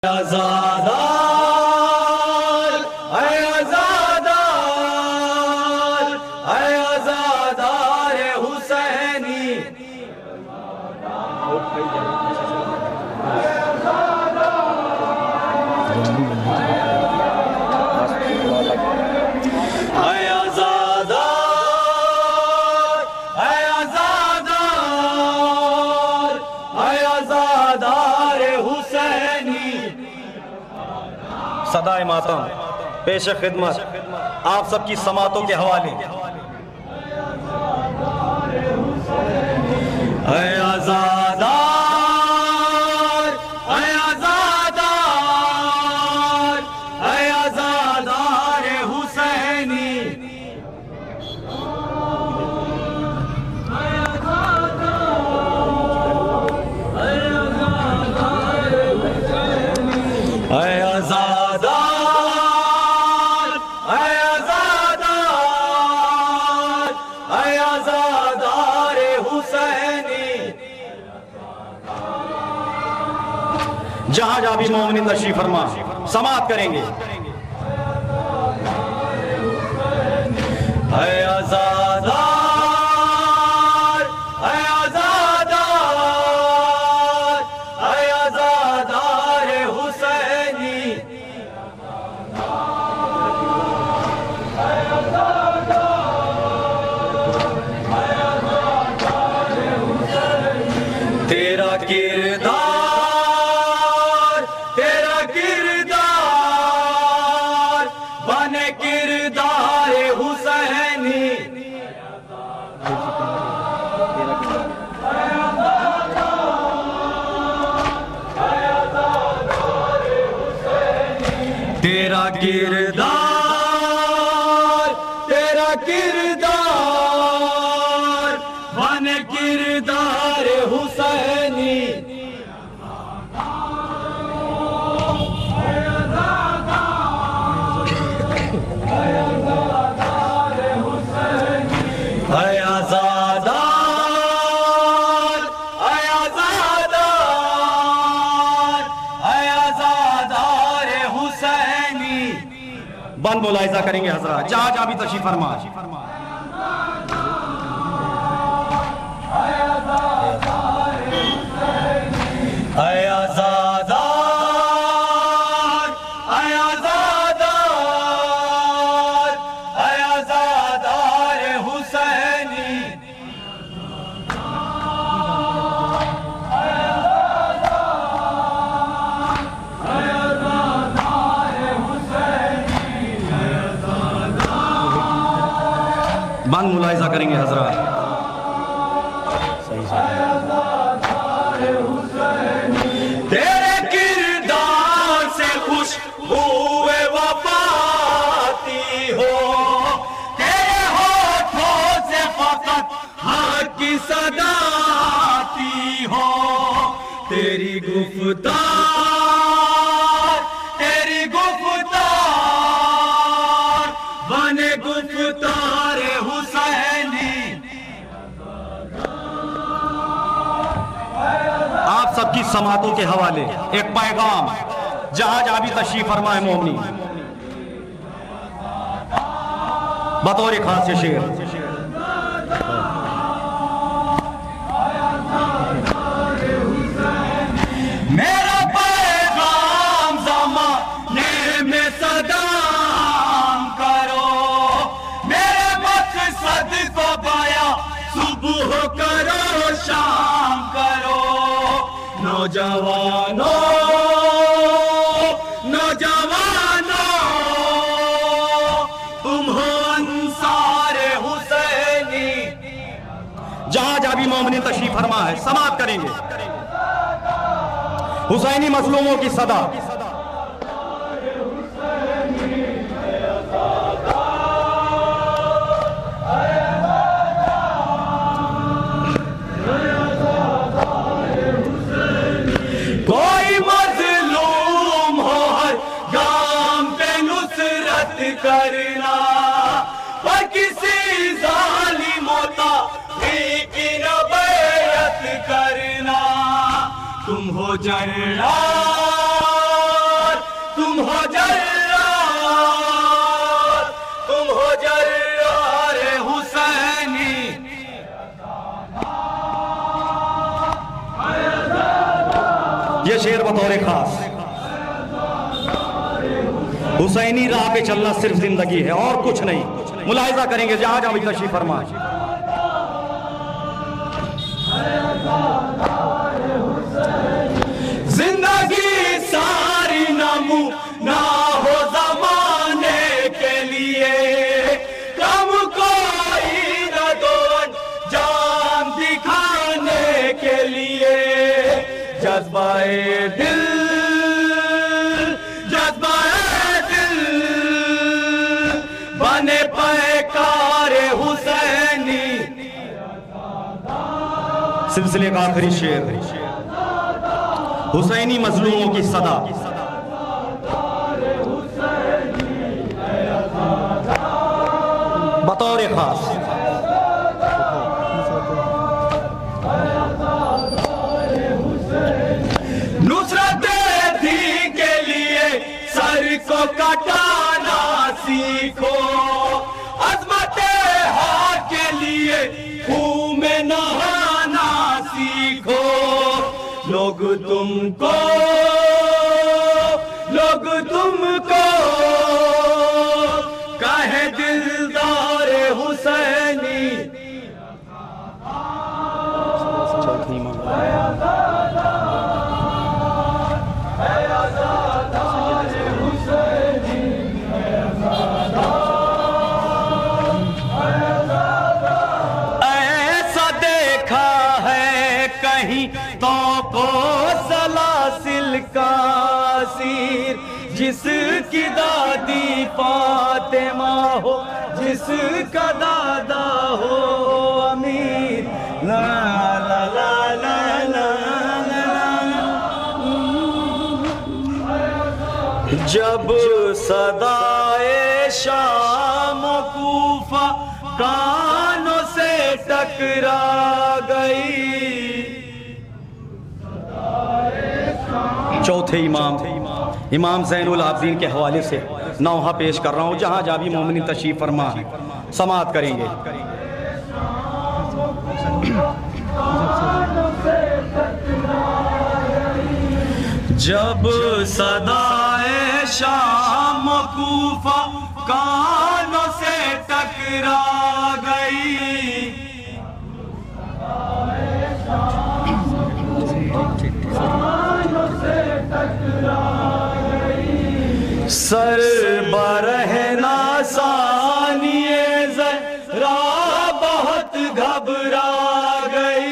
आज़ादार ऐ आज़ादार ऐ आज़ादार हुसैनी। सदाए मातम पेश खिदमत आप सबकी समातों के हवाले। ऐ आज़ादार ऐ आज़ादार ऐ आज़ादार हुसैनी। जहां जहां भी मोमिन तशरीफ फरमा समाअत करेंगे। ऐ आज़ादार ऐ आज़ादार ऐ आज़ादार हुसैनी। तेरा किरदार बने किरदार हुसैनी। तेरा किरदार बने किरदार हुसैनी। बंद मुलाहिजा करेंगे हजरत जहां जहां भी तशरीफ फरमा। बंद मुलाहिजा करेंगे हजरत। तेरे किरदार से खुश हुए वफाती हो, तेरे होठों से फकत हक की सदाती हो। तेरी गुफ्तार बने गुफ्तार हुसैनी। आप सबकी समातों के हवाले एक पैगाम जहां जहां भी तशरीफ फरमाए मोमिनी बतौर खास शेर। मेरा पैगाम ज़माने में सदाम करो, मेरे मकसद को बयां सुबह करो शाम करो। नौजवानों तुम हो अंसार हुसैनी। जहां जहां भी मोमिन तशरीफ फरमा है समाअत करेंगे। हुसैनी मजलूमों की सदा। कोई मजलूम हो हर गाम पे नुसरत करना, पर किसी जालिम की न बैरत करना। तुम हो जर्रा तुम हो जर्रार हुसैनी। ये शेर बतौर खास, हुसैनी राह पे चलना सिर्फ जिंदगी है और कुछ नहीं। मुलाहिजा करेंगे जहां जहां भी तशरीफ फरमा। जिंदगी सारी नमूना हो जमाने के लिए, कम कोई न दो जान दिखाने के लिए। जज्बाए दिल बने पैकार हुसैनी। सिलसिले का आखिरी शेर, हुसैनी मजलूमों की सदा। बतौर खास नुसरत दी के लिए सर को कटाना सीखो, अज़मते हाथ के लिए खूह में नहाना सीखो। लोग तुमको कहे दिलदार हुसैनी। ऐसा देखा है कहीं तो को सलासिल का सीर, जिसकी दादी फातिमा हो, जिसका दादा हो अमीर। ला ला ला ला ला ला। जब सदाए शाम कूफा कानों से टकरा गई। चौथे इमाम ज़ैनुल आबिदीन के हवाले से नौहा पेश कर रहा हूँ। जहाँ जहाँ भी मोमिनीन तशरीफ फरमा है समाअत करेंगे। जब सदाए शाम कूफा कानों से टकरा गई। सर बरहना सानिए ज़रा बहुत घबरा गई।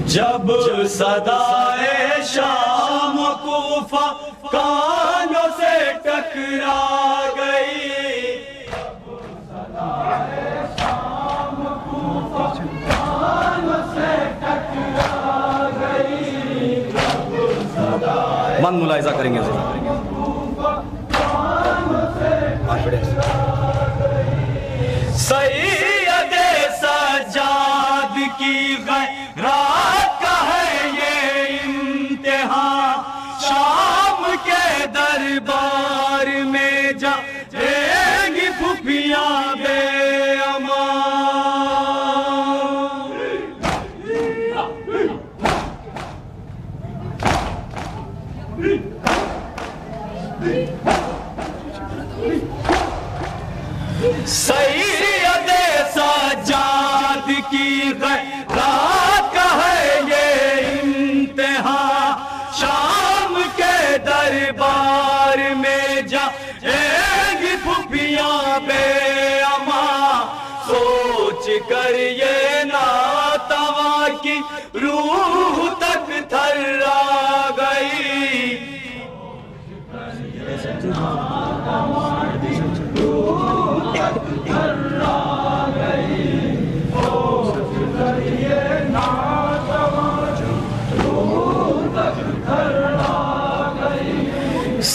जब सदाए शाम कूफा कानों से टकरा गई। मन मुलाहिजा करेंगे सैयदे सज्जाद की गैरत का है ये इम्तिहान, शाम के दरबार में जाएंगी फुफियां बेअमान। सैयदे सज्जाद की गैरत का है ये इम्तिहान, शाम के दरबार में जाएंगी फुफियां बेअमान। सोच कर ये नातवा की रूह तक थर्रा गई।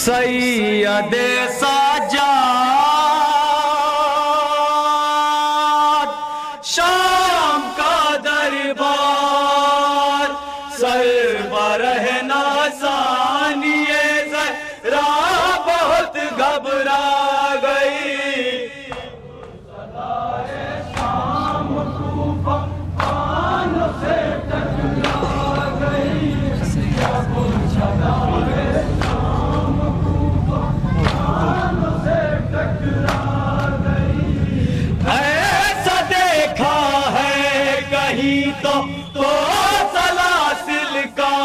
सैयदे साजाद शाम का दरबार सरबरह नाज़ानिए ज़हरा बहुत घबरा गई। ऐसा देखा है कहीं तो सलासिल का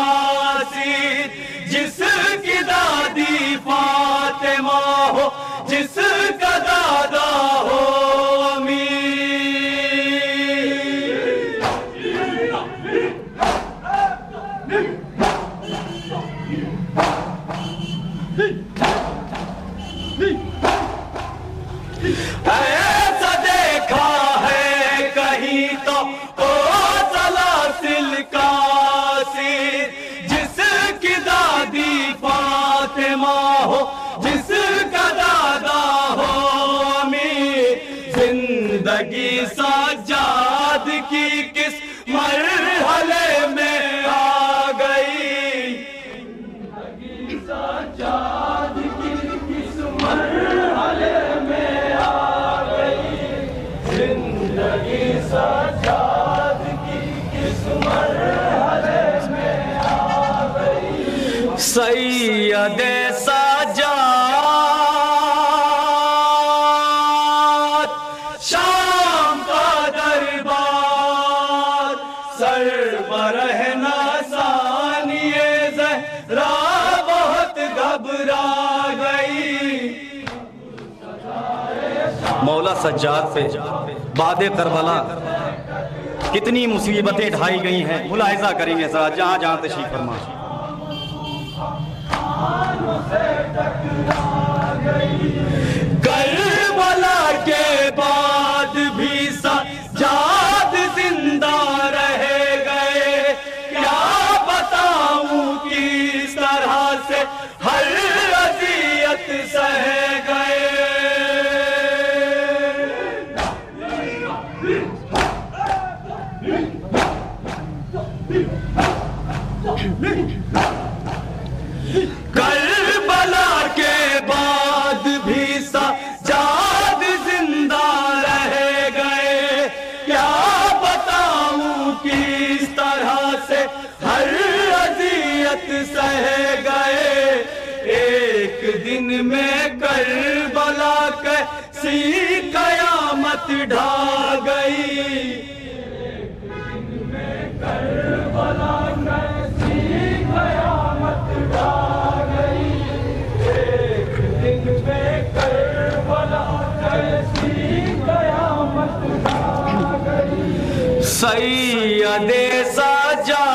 सीर जिसकी दादी फातिमा हो जिसका दादा हो ऐसा देखा है कहीं तो सलासिल का सीर जिसकी दादी फातिमा हो जिसका दादा हो अमीर। जिंदगी सज्जाद की किस मरहले में आ गई। जिंदगी सज्जाद की किस मरहले में आ गई। जिंदगी सज्जाद की किस मरहले में आ गई। सैयदे साजाद शाम का दरबार सरबरह नाज़ानिए ज़हरा बहुत घबरा गई। मौला सज्जाद पे बादे करबला कितनी मुसीबतें ढाई गई हैं, मुलाहिजा करेंगे जरा जहां जहां तशरीफ फरमा। करबला के बाद भी सज्जाद जिंदा रह गए। क्या बताऊं किस तरह से हर अज़ियत सह गए। करबला के बाद भी सज्जाद जिंदा रह गए। क्या बताऊं किस तरह से हर अज़ियत सह गए। एक दिन में करबला कैसी कयामत ढा गई। एक दिन में करबला कैसी कयामत ढा गई। एक दिन में करबला कैसी कयामत ढा गई। सैयदे साजाद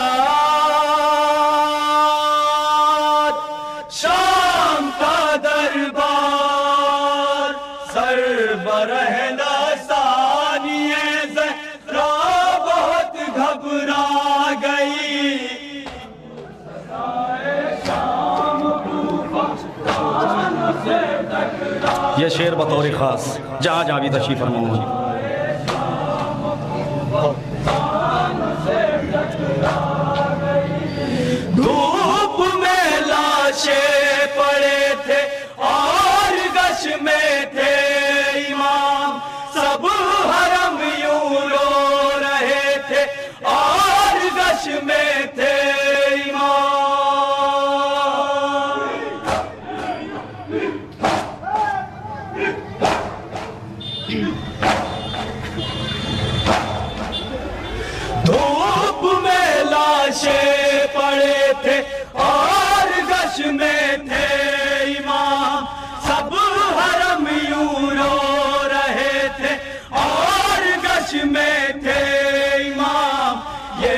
शाम का दरबार सरबरह नाज़ानिए ज़हरा बहुत घबरा गई। ये शेर बतौर खास जहाँ जहाँ भी तशरीफ फरमाऊंगा। धूप में लाशें पड़े थे और गश में थे इमाम। सब हरम यूं रो रहे थे और गश में थे इमाम। धूप में लाशें पड़े थे और गश में थे इमाम। सब हरम यूं रो रहे थे और गश में थे इमाम। ये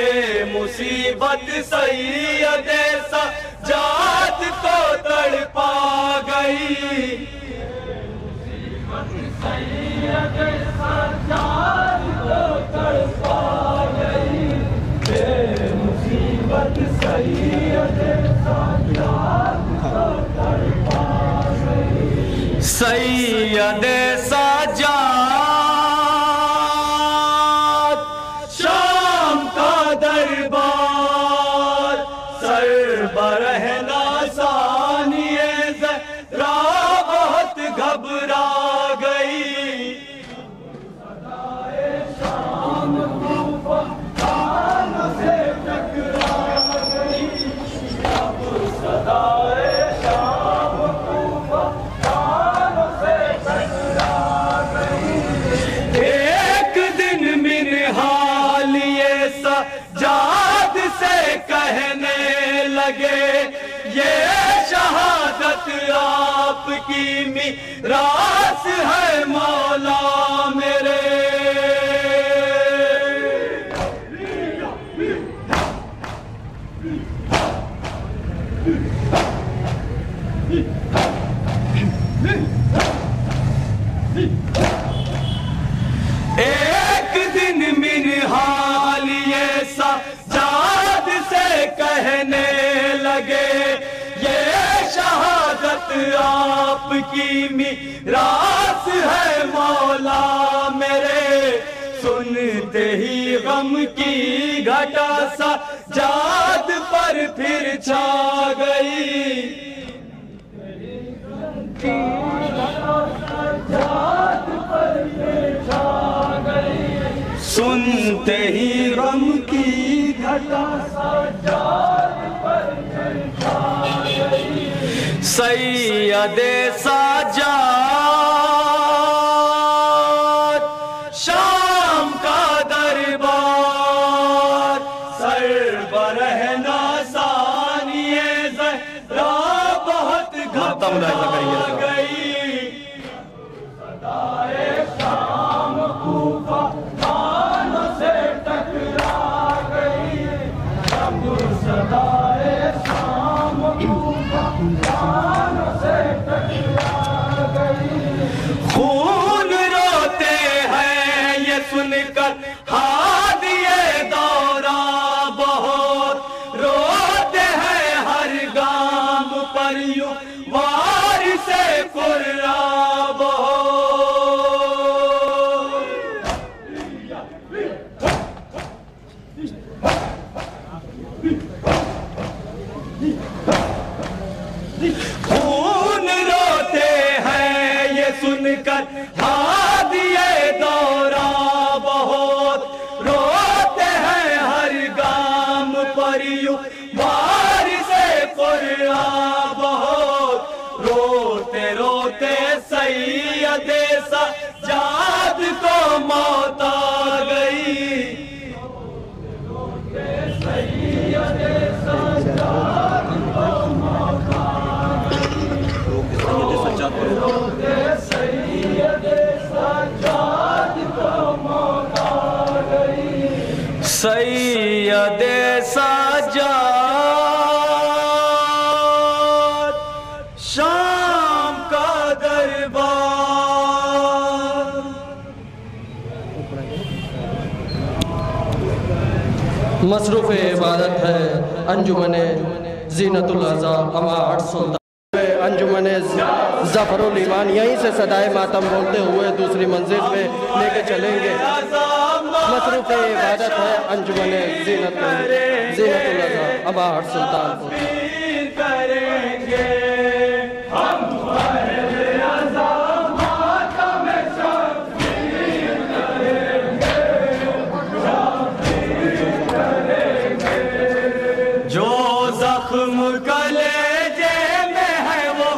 मुसीबत सैयदे सज्जाद को तड़पा गई। सैयदे सज्जाद को तड़पा गई। मुसीबत सैयदे सज्जाद को तड़पा सरबरहना सानिए ज़हरा बहुत घबरा गई। कहने लगे ये शहादत आपकी मीरास है मौला मेरे। एक दिन मिनहाल ये सजाद से कहने लगे ये शहादत आपकी मीरास है मौला मेरे। सुनते ही गम की घटा सजाद पर फिर छा गई। सुनते ही गम की घटा सजाद पर छा गई। सैयदे साजाद शाम का दरबार सरबरहना सानिए ज़हरा बहुत घबरा गई। सदाए शाम कूफा खानों से टकरा गई। अब सदाए शाम कूफा खानों से टकरा गई। खून रोते हैं ये सुनकर हादिए दौरा बहुत रोते हैं हर गाम पर यूं वार से कुर्रा खून रोते हैं ये सुनकर हादिए दौरा बहुत रोते हैं हर गाम पर यूं वार से कुर्रा बहुत रोते रोते सैयदे सजाद को मौत आ गई। रोते सैयदे सजाद को मौत आ गई। रोते सैयदे सजाद को मौत आ गई। सैयदे सजाद शाम का दरबार। मसरूफ़ इबादत है अंजुमने ज़ीनतुल अज़ा अमा सुल्तान। अंजुमने ज़फ़रुल ईमान यहीं से सदाए मातम बोलते हुए दूसरी मंजिल पे लेके चलेंगे। मसरूफ़ इबादत है अंजुमने ज़ीनतुल अज़ा अमा सुल्तान करेंगे हम जो जख्म कलेजे में है वो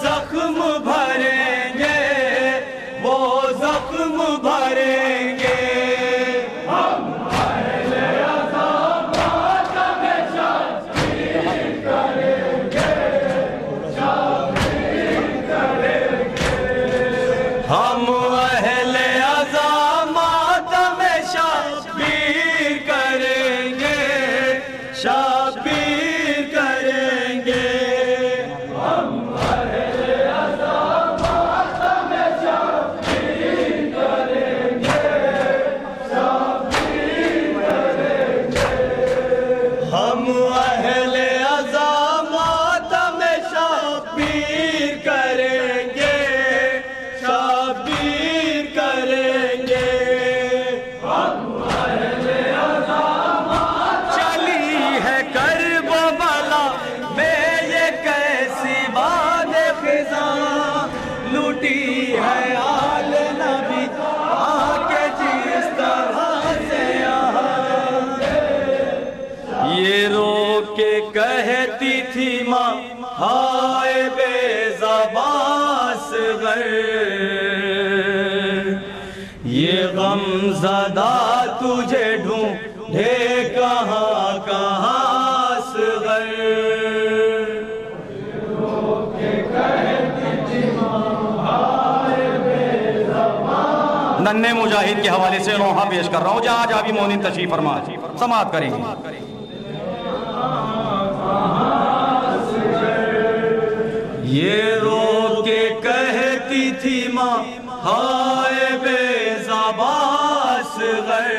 जख्म भरेंगे, वो जख्म भरेंगे। हम कहती थी माँ हाय बेज़बां असग़र, ये गमज़दा तुझे ढूंढे कहाँ कहाँ असग़र। नन्हे मुजाहिद के हवाले से नोहा पेश कर रहा हूँ, जहाँ जहाँ भी मोमिन तशरीफ फरमा समाअत करेंगे। ये रो के कहती थी माँ हाय बेज़बां असग़र,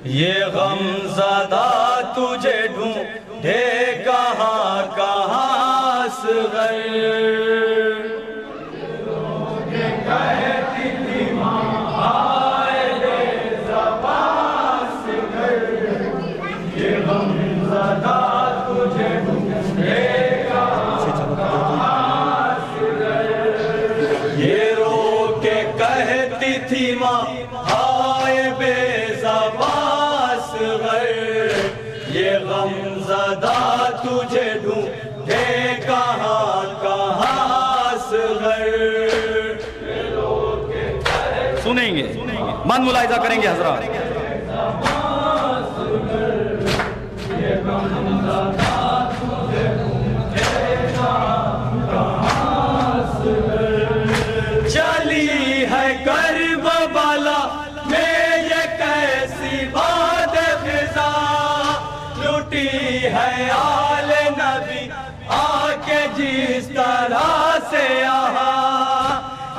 ये गमज़दा तुझे ढूंढे कहाँ कहाँ असग़र। थी माँ हाय बेज़बां असग़र, ये गमज़दा तुझे ढूंढे कहाँ कहाँ असग़र। सुनेंगे, मन मुलाहिज़ा करेंगे हज़रात। चली है करबला में ये कैसी बात फ़िज़ा, लुटी है आले नबी आके जिस तरह से यहाँ।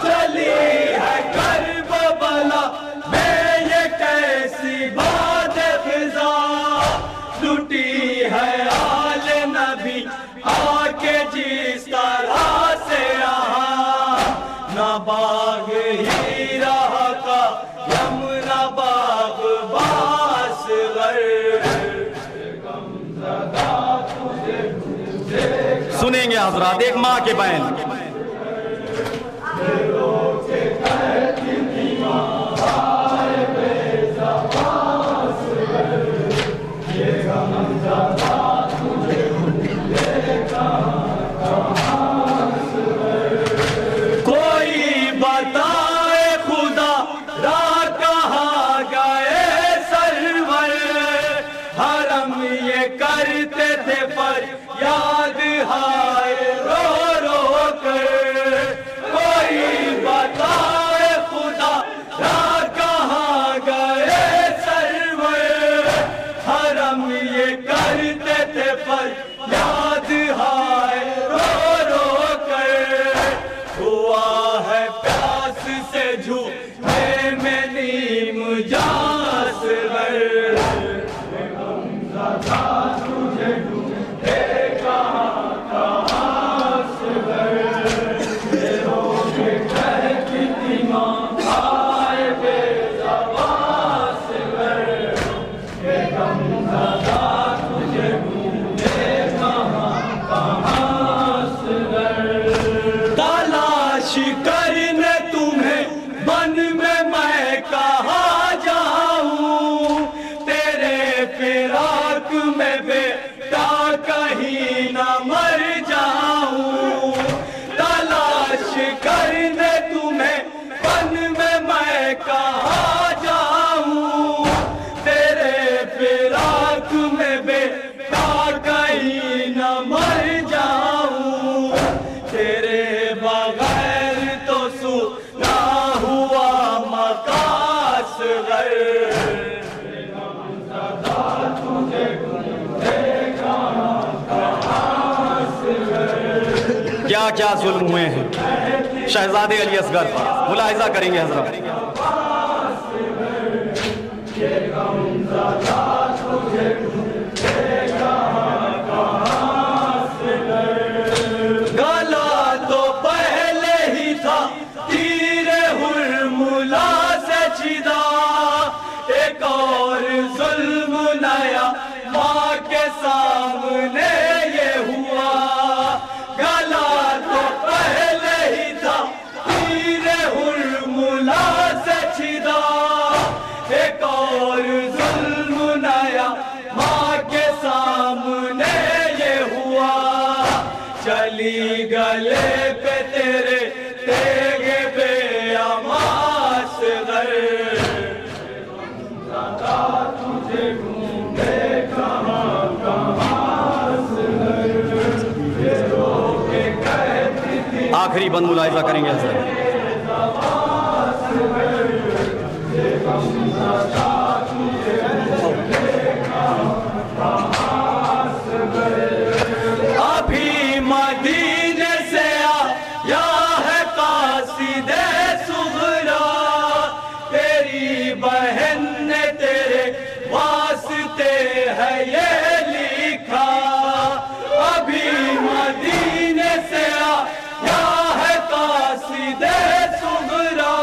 चली है करबला में ये कैसी बात फ़िज़ा, लुटी है आले नबी आके जिस तरह से यहाँ। ना बाग ही रहा का यमुना बाग बासगर, सुनेंगे हज़रात एक माँ के बयान। करते थे पर याद हाय रो रो कर, कोई बताए खुदा कहाँ गए सरवर। हरम ये करते थे पर याद हाय रो रो कर, हुआ है प्यास से झूठे में नीम जासगर। करने तुम्हें बन में मैं कहाँ जाऊं, तेरे फिराक में बेटा कहीं न मर जाऊं। तलाश करने तुम्हें बन में मैं कहाँ जाऊं, तेरे फिराक में बेटा कहीं न मर जाऊं। तेरे बगैर तो सुना हुआ मकासगर, क्या क्या जुल्म हुए हैं शहजादे अली असगर पर, मुलाहिज़ा करेंगे हज़रात। गला तो पहले ही था तीरे हुर्मुला से छिदा, एक और जुल्म नया माँ के सामने ये हुआ। गला तो पहले ही था तीरे हुर्मुला से छिदा, एक और जुल्म नया माँ के सामने गले पे तेरे तेगे बे अमास गर तुझे ढूंढे कहाँ कहाँ से आखिरी बंद मुलाहिजा करेंगे हज़रत। अभी मदीने से आया है कासिदे सुगरा, तेरी बहन ने तेरे वास्ते है ये लिखा। अभी मदीने से आया है कासिदे सुगरा,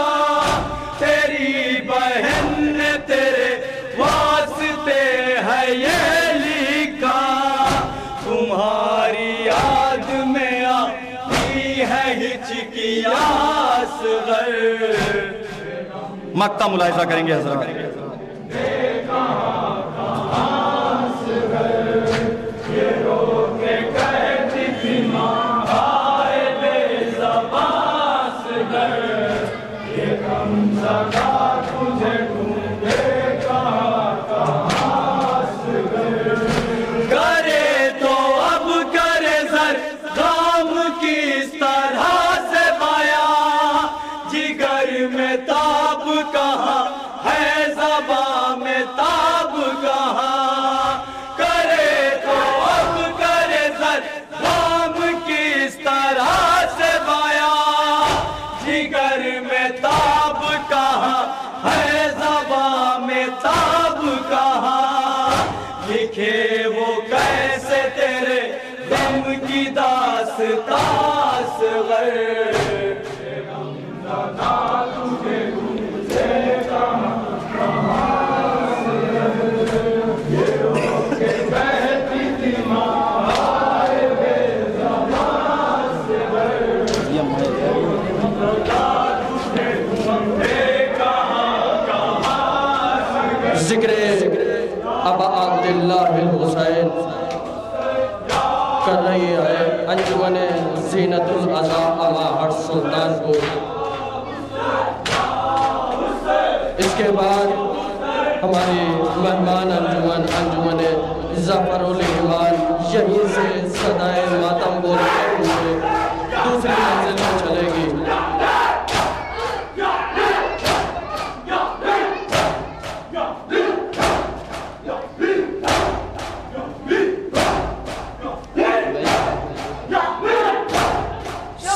तेरी बहन ने तेरे वास्ते है ये लिखा। तुम्हारी याद में आती है हिचकियाँ असग़र। मक्ता मुलाहिजा करेंगे हज़रत। करे तो अब करे सर गाम किस तरह से बया, जिगर में ताब कहाँ है ज़बां में ताब कहाँ। करे तो अब करे सर गाम किस तरह से बया, जिगर में ताब कहाँ है ज़बां में ताब कहाँ। लिखे वो कैसे तेरे गम की दास्तां असग़र। ज़िक्र अबा अब्दुल्लाह हुसैन कर रही है अंजुमन ज़ीनतुल अज़ा अमाहट सुल्तानपुर। इसके बाद हमारी मेहमान अंजुमन ज़फ़रुल ईमान यहीं से सदाए मातम बोलते हुए दूसरी मंजिल में चलेगी।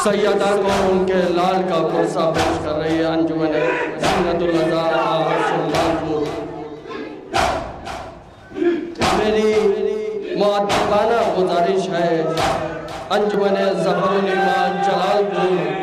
सैयदा को उनके लाल का पुरसा पेश कर रही है अंजुमन ज़ीनतुल अज़ा अमाहट सुल्तानपुर। मेरी मुअद्दबाना गुजारिश है अंजुमन ज़फ़रुल ईमान जलालपुर